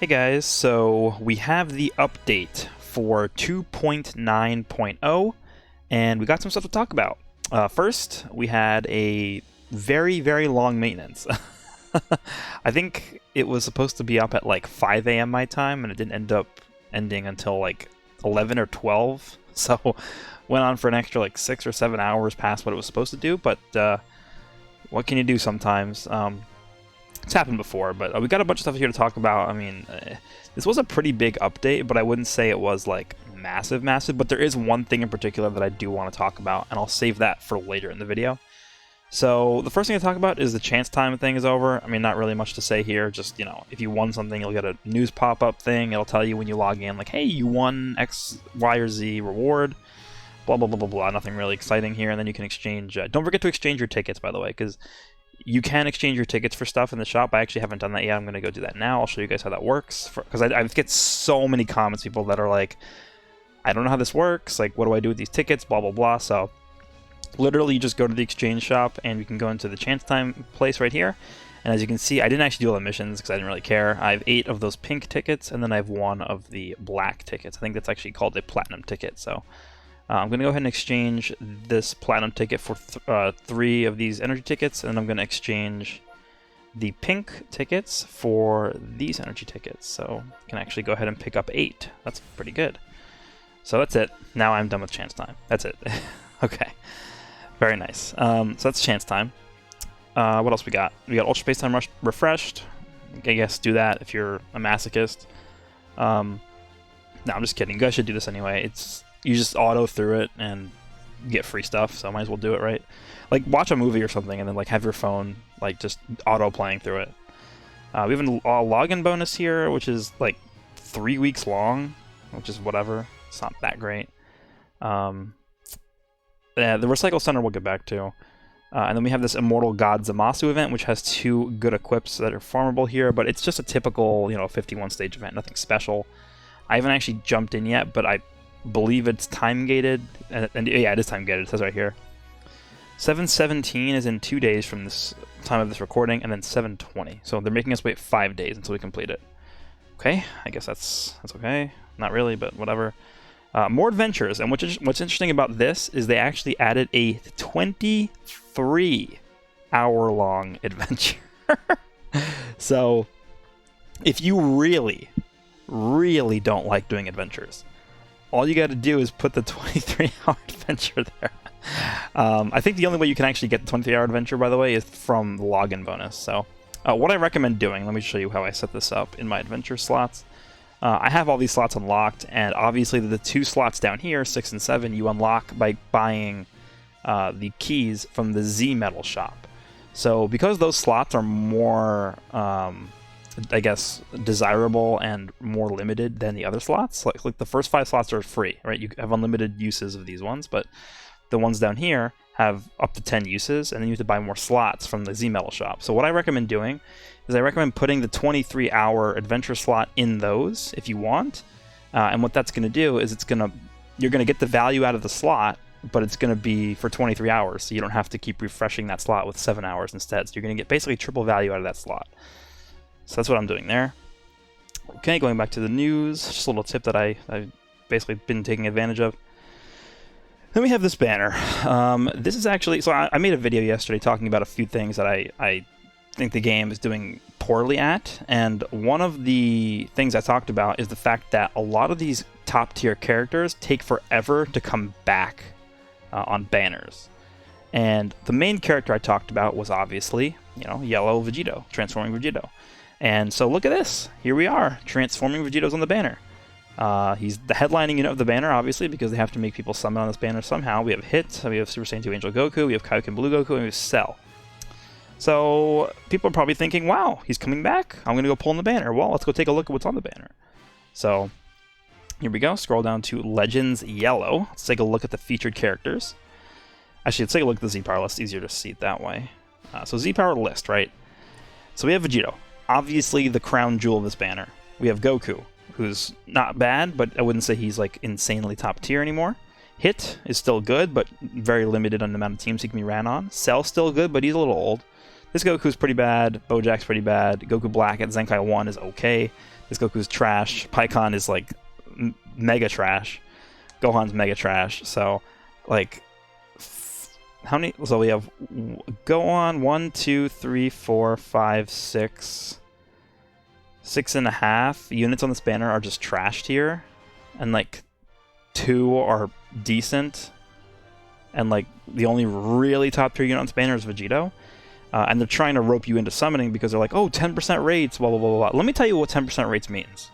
Hey guys, so we have the update for 2.9.0 and we got some stuff to talk about. First, we had a very long maintenance. I think it was supposed to be up at like 5 a.m. my time and it didn't end up ending until like 11 or 12, so went on for an extra like 6 or 7 hours past what it was supposed to do, but what can you do sometimes? It's happened before, but we got a bunch of stuff here to talk about. I mean, this was a pretty big update, but I wouldn't say it was like massive, but there is one thing in particular that I do want to talk about, and I'll save that for later in the video. So the first thing to talk about is the chance time thing is over. I mean, not really much to say here, just, you know, if you won something, you'll get a news pop-up thing. It'll tell you when you log in, like, hey, you won X, Y, or Z reward, blah, blah, blah, blah, blah. Nothing really exciting here, and then you can exchange. Don't forget to exchange your tickets, by the way, because you can exchange your tickets for stuff in the shop. I actually haven't done that yet. I'm going to go do that now. I'll show you guys how that works. Because I get so many comments, people that are like, I don't know how this works. Like, what do I do with these tickets? Blah, blah, blah. So, literally, you just go to the exchange shop, and you can go into the chance time place right here. And as you can see, I didn't actually do all the missions because I didn't really care. I have 8 of those pink tickets, and then I have 1 of the black tickets. I think that's actually called a platinum ticket. So, I'm going to go ahead and exchange this platinum ticket for 3 of these energy tickets, and I'm going to exchange the pink tickets for these energy tickets. So I can actually go ahead and pick up 8. That's pretty good. So that's it. Now I'm done with chance time. That's it. Okay. Very nice. So that's chance time. What else we got? We got Ultra Space Time refreshed. I guess do that if you're a masochist. No, I'm just kidding. You guys should do this anyway. You just auto through it and get free stuff, so I might as well do it, right? Like, watch a movie or something and then, like, have your phone, like, just auto playing through it. We have a login bonus here, which is, like, 3 weeks long, which is whatever. It's not that great. Yeah, the Recycle Center we'll get back to. And then we have this Immortal God Zamasu event, which has 2 good equips that are farmable here, but it's just a typical, 51-stage event, nothing special. I haven't actually jumped in yet, but I believe it's time gated, and yeah, it is time gated. It says right here 7/17 is in 2 days from this time of this recording, and then 7/20, so they're making us wait 5 days until we complete it. Okay, I guess that's okay. Not really, but whatever. More adventures, and what's interesting about this is they actually added a 23-hour-long adventure. So if you really don't like doing adventures, all you got to do is put the 23-hour adventure there. I think the only way you can actually get the 23-hour adventure, by the way, is from the login bonus. So what I recommend doing, let me show you how I set this up in my adventure slots. I have all these slots unlocked, and obviously the 2 slots down here, 6 and 7, you unlock by buying the keys from the Z Metal shop. So because those slots are more I guess, desirable and more limited than the other slots. Like the first 5 slots are free, right? You have unlimited uses of these ones, but the ones down here have up to 10 uses, and then you have to buy more slots from the Z Metal shop. So what I recommend doing is I recommend putting the 23-hour adventure slot in those if you want. And what that's going to do is you're going to get the value out of the slot, but it's going to be for 23 hours, so you don't have to keep refreshing that slot with 7 hours instead. So you're going to get basically triple value out of that slot. So that's what I'm doing there. Okay, going back to the news, just a little tip that I've basically been taking advantage of. Then we have this banner. This is actually, so I made a video yesterday talking about a few things that I think the game is doing poorly at, and one of the things I talked about is the fact that a lot of these top tier characters take forever to come back on banners. And the main character I talked about was obviously, Yellow Vegito, Transforming Vegito. And so look at this. Here we are. Transforming Vegito's on the banner. He's the headlining unit of the banner, obviously, because they have to make people summon on this banner somehow. We have Hit, we have Super Saiyan 2 Angel Goku, we have Kaioken Blue Goku, and we have Cell. So people are probably thinking, wow, he's coming back. I'm going to go pull in the banner. Well, let's go take a look at what's on the banner. So here we go. Scroll down to Legends Yellow. Let's take a look at the featured characters. Actually, let's take a look at the Z-Power list. Easier to see it that way. So Z-Power list, right? So we have Vegito. Obviously the crown jewel of this banner. We have Goku, who's not bad, but I wouldn't say he's like insanely top tier anymore. Hit is still good, but very limited on the amount of teams he can be ran on. Cell's still good, but he's a little old. This Goku's pretty bad. Bojack's pretty bad. Goku Black at Zenkai 1 is okay. This Goku's trash. Pikkon is like mega trash. Gohan's mega trash. So, like, how many? So we have Gohan 1, 2, 3, 4, 5, 6. 6.5 units on this banner are just trashed here, and like 2 are decent, and like the only really top tier unit on this banner is Vegito. And they're trying to rope you into summoning because they're like, oh, 10% rates, blah, blah, blah, blah. Let me tell you what 10% rates means.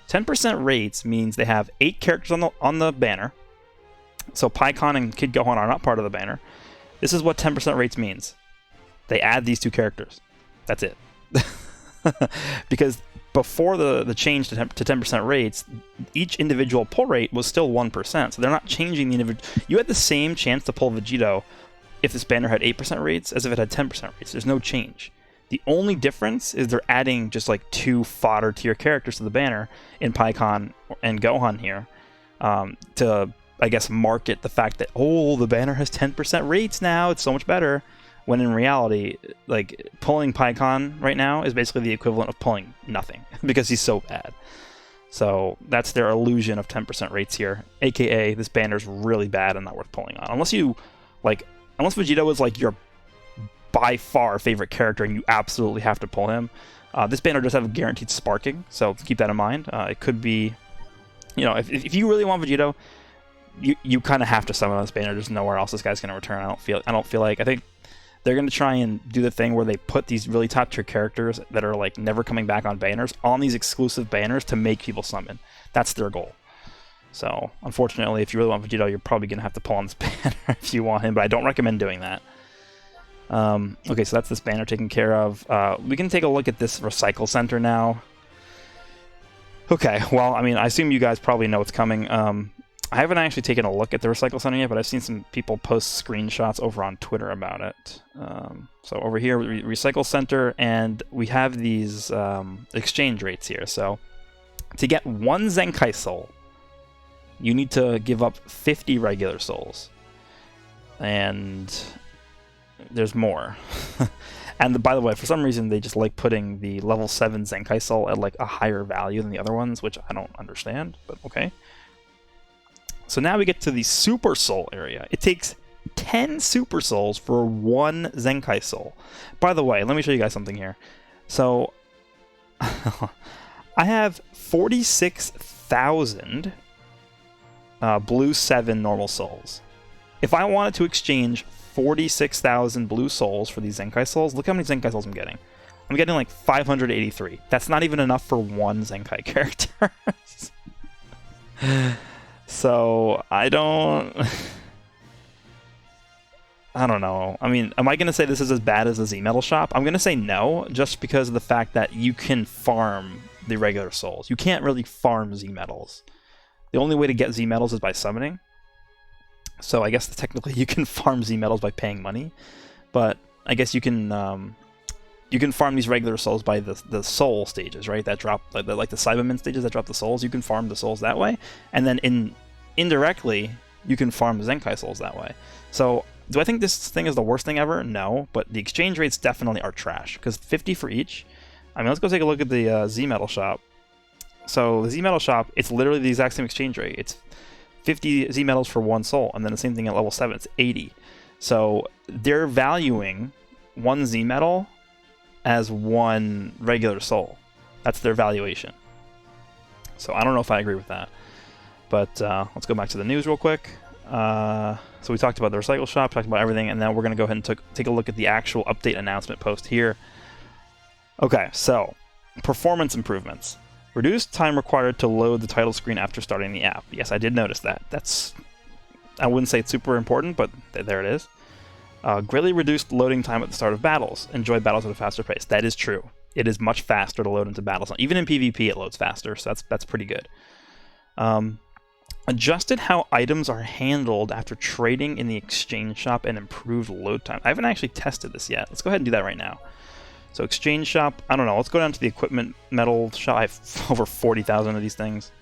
10% rates means they have 8 characters on the banner. So Pikkon and Kid Gohan are not part of the banner. This is what 10% rates means. They add these 2 characters. That's it. Because before the change to 10% rates, each individual pull rate was still 1%. So they're not changing the individual. You had the same chance to pull Vegito if this banner had 8% rates as if it had 10% rates. There's no change. The only difference is they're adding just like 2 fodder tier characters to the banner in Pikkon and Gohan here to, I guess, market the fact that, oh, the banner has 10% rates now, it's so much better. When in reality, like, pulling Pikkon right now is basically the equivalent of pulling nothing because he's so bad. So that's their illusion of 10% rates here, aka this banner's really bad and not worth pulling on. Unless Vegito is like your by far favorite character and you absolutely have to pull him. This banner does have a guaranteed sparking, so keep that in mind. It could be, if you really want Vegito, you kind of have to summon on this banner. There's nowhere else this guy's going to return. I think they're going to try and do the thing where they put these really top tier characters that are like never coming back on banners on these exclusive banners to make people summon. That's their goal. So, unfortunately, if you really want Vegito, you're probably going to have to pull on this banner if you want him, but I don't recommend doing that. Okay, so that's this banner taken care of. We can take a look at this recycle center now. Okay, well, I mean, I assume you guys probably know what's coming. I haven't actually taken a look at the recycle center yet, but I've seen some people post screenshots over on Twitter about it. So over here, recycle center, and we have these exchange rates here. So to get 1 Zenkai soul, you need to give up 50 regular souls. And there's more. And by the way, for some reason, they just like putting the level 7 Zenkai soul at like a higher value than the other ones, which I don't understand, but okay. So now we get to the Super Soul area. It takes 10 Super Souls for 1 Zenkai Soul. By the way, let me show you guys something here. So, I have 46,000 blue 7 normal souls. If I wanted to exchange 46,000 blue souls for these Zenkai Souls, look how many Zenkai Souls I'm getting. I'm getting like 583. That's not even enough for 1 Zenkai character. So, I don't know. I mean, am I going to say this is as bad as the Z-Metal shop? I'm going to say no, just because of the fact that you can farm the regular souls. You can't really farm Z-Metals. The only way to get Z-Metals is by summoning. So I guess technically you can farm Z-Metals by paying money. But I guess you can farm these regular souls by the soul stages, right? That drop, like the Cybermen stages that drop the souls. You can farm the souls that way. And then indirectly, you can farm Zenkai souls that way. So, do I think this thing is the worst thing ever? No, but the exchange rates definitely are trash, because 50 for each. I mean, let's go take a look at the Z-Metal shop. So, the Z-Metal shop, it's literally the exact same exchange rate. It's 50 Z-Metals for 1 soul, and then the same thing at level 7, it's 80. So, they're valuing 1 Z-Metal as 1 regular soul. That's their valuation. So, I don't know if I agree with that. But let's go back to the news real quick. So we talked about the recycle shop, talked about everything, and now we're going to go ahead and take a look at the actual update announcement post here. Okay, so performance improvements. Reduced time required to load the title screen after starting the app. Yes, I did notice that. I wouldn't say it's super important, but there it is. Greatly reduced loading time at the start of battles. Enjoy battles at a faster pace. That is true. It is much faster to load into battles. Even in PvP, it loads faster, so that's pretty good. Adjusted how items are handled after trading in the exchange shop and improved load time. I haven't actually tested this yet. Let's go ahead and do that right now. So exchange shop, I don't know. Let's go down to the equipment metal shop. I have over 40,000 of these things.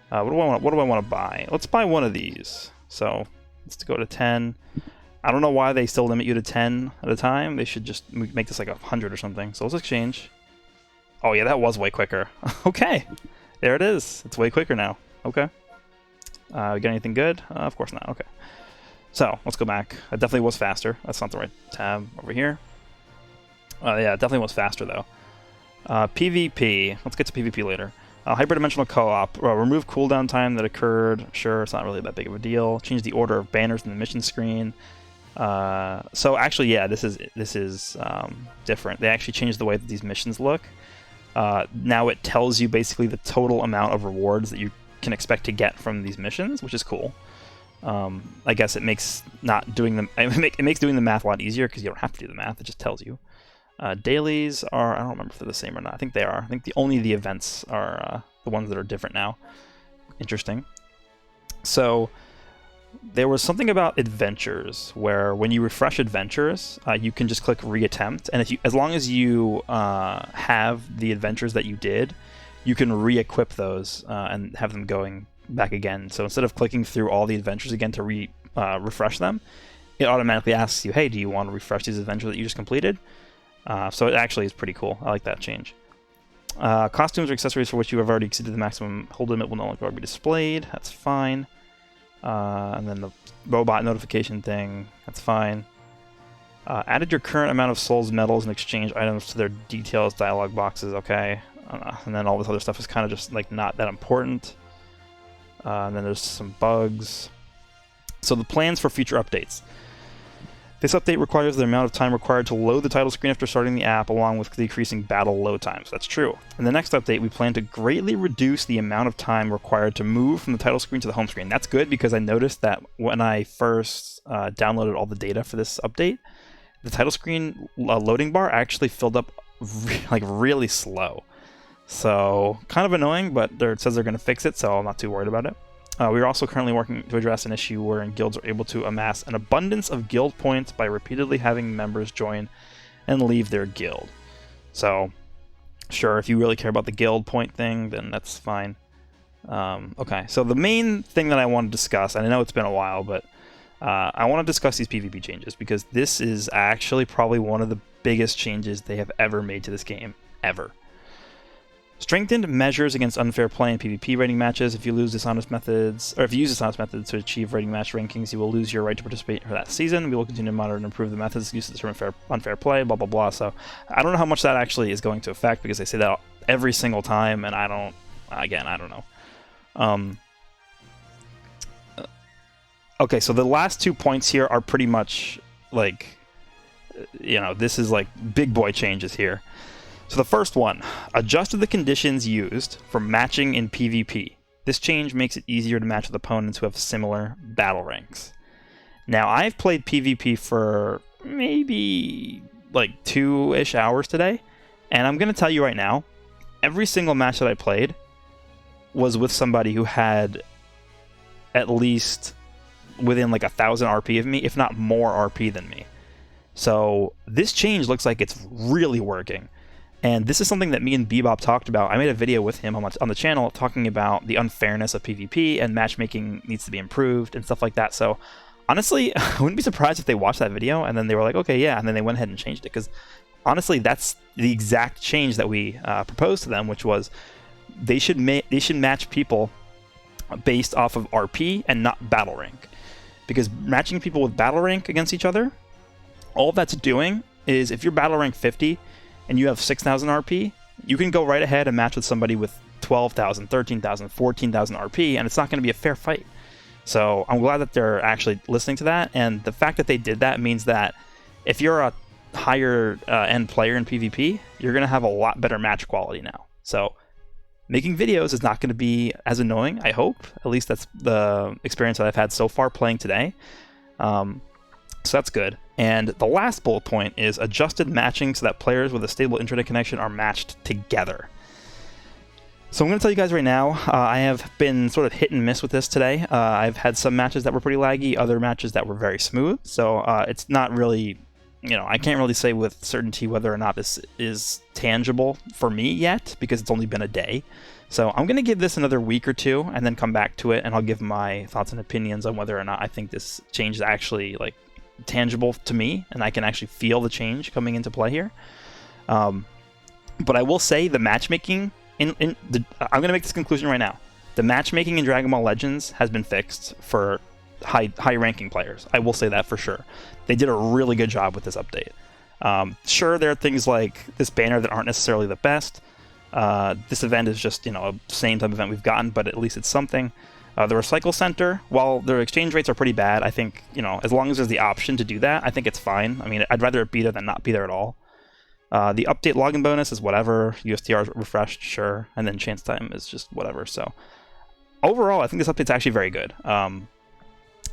What do I want to buy? Let's buy one of these. So let's go to 10. I don't know why they still limit you to 10 at a time. They should just make this like 100 or something. So let's exchange. Oh yeah, that was way quicker. Okay, there it is. It's way quicker now. Okay. We got anything good? Of course not. Okay. So let's go back. It definitely was faster. That's not the right tab over here. Yeah, it definitely was faster though. PvP. Let's get to PvP later. Hyperdimensional co-op. Remove cooldown time that occurred. Sure, it's not really that big of a deal. Change the order of banners in the mission screen. So actually, yeah, this is different. They actually changed the way that these missions look. Now it tells you basically the total amount of rewards that you can expect to get from these missions, which is cool. I guess it makes not doing them. It makes doing the math a lot easier because you don't have to do the math. It just tells you. Dailies are, I don't remember if they're the same or not. I think they are. I think only the events are the ones that are different now. Interesting. So there was something about adventures where when you refresh adventures, you can just click reattempt, and as long as you have the adventures that you did, you can re-equip those and have them going back again. So instead of clicking through all the adventures again to refresh them, it automatically asks you, hey, do you want to refresh these adventures that you just completed? So it actually is pretty cool. I like that change. Costumes or accessories for which you have already exceeded the maximum hold limit will no longer be displayed. That's fine. And then the robot notification thing, that's fine. Added your current amount of souls, medals, and exchange items to their details dialog boxes, okay. And then all this other stuff is kind of just like not that important. And then there's some bugs. So the plans for future updates. This update requires the amount of time required to load the title screen after starting the app, along with decreasing battle load times. That's true. In the next update, we plan to greatly reduce the amount of time required to move from the title screen to the home screen. That's good because I noticed that when I first downloaded all the data for this update, the title screen loading bar actually filled up really slow. So kind of annoying, but it says they're going to fix it, so I'm not too worried about it. We are also currently working to address an issue wherein guilds are able to amass an abundance of guild points by repeatedly having members join and leave their guild. So, sure, if you really care about the guild point thing, then that's fine. Okay, so the main thing that I want to discuss, and I know it's been a while, but I want to discuss these PvP changes because this is actually probably one of the biggest changes they have ever made to this game, ever. Strengthened measures against unfair play in PvP rating matches. If you use dishonest methods to achieve rating match rankings, you will lose your right to participate for that season. We will continue to monitor and improve the methods used to determine unfair play, blah, blah, blah. So I don't know how much that actually is going to affect because they say that every single time, and I don't know. Okay, so the last 2 points here are pretty much like, this is like big boy changes here. So the first one, adjusted the conditions used for matching in PvP. This change makes it easier to match with opponents who have similar battle ranks. Now, I've played PvP for maybe like 2-ish hours today, and I'm going to tell you right now, every single match that I played was with somebody who had at least within like 1,000 RP of me, if not more RP than me. So this change looks like it's really working. And this is something that me and Bebop talked about. I made a video with him on the channel talking about the unfairness of PvP and matchmaking needs to be improved and stuff like that. So honestly, I wouldn't be surprised if they watched that video and then they were like, okay, yeah, and then they went ahead and changed it. Because honestly, that's the exact change that we proposed to them, which was they should match people based off of RP and not battle rank. Because matching people with battle rank against each other, all that's doing is if you're battle rank 50, and you have 6,000 RP, you can go right ahead and match with somebody with 12,000, 13,000, 14,000 RP, and it's not going to be a fair fight. So I'm glad that they're actually listening to that, and the fact that they did that means that if you're a higher end player in PvP, you're going to have a lot better match quality now. So making videos is not going to be as annoying, I hope. At least that's the experience that I've had so far playing today. So that's good. And the last bullet point is adjusted matching so that players with a stable intranet connection are matched together. So I'm going to tell you guys right now, I have been sort of hit and miss with this today. I've had some matches that were pretty laggy, other matches that were very smooth. So it's not really, I can't really say with certainty whether or not this is tangible for me yet because it's only been a day. So I'm going to give this another week or two and then come back to it and I'll give my thoughts and opinions on whether or not I think this change is actually like tangible to me and I can actually feel the change coming into play here. But I will say the matchmaking I'm going to make this conclusion right now. The matchmaking in Dragon Ball Legends has been fixed for high ranking players. I will say that for sure. They did a really good job with this update. Sure, there are things like this banner that aren't necessarily the best. This event is just, a same type of event we've gotten, but at least it's something. The Recycle Center, while their exchange rates are pretty bad, I think, as long as there's the option to do that, I think it's fine. I mean, I'd rather it be there than not be there at all. The update login bonus is whatever. USTR is refreshed, sure. And then chance time is just whatever. So overall, I think this update's actually very good.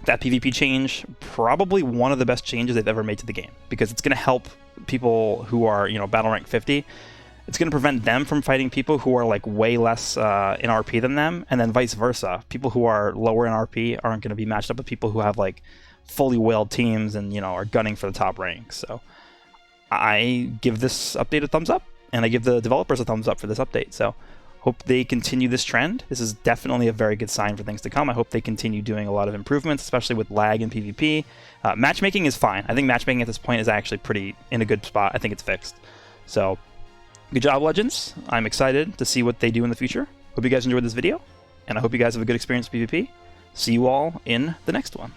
That PvP change, probably one of the best changes they've ever made to the game, because it's going to help people who are, battle rank 50. It's going to prevent them from fighting people who are like way less in RP than them, and then vice versa. People who are lower in RP aren't going to be matched up with people who have like fully whaled teams and are gunning for the top rank. So I give this update a thumbs up, and I give the developers a thumbs up for this update. So hope they continue this trend. This is definitely a very good sign for things to come. I hope they continue doing a lot of improvements, especially with lag and PvP. Matchmaking is fine. I think matchmaking at this point is actually pretty in a good spot. I think it's fixed. So good job, Legends. I'm excited to see what they do in the future. Hope you guys enjoyed this video, and I hope you guys have a good experience with PvP. See you all in the next one.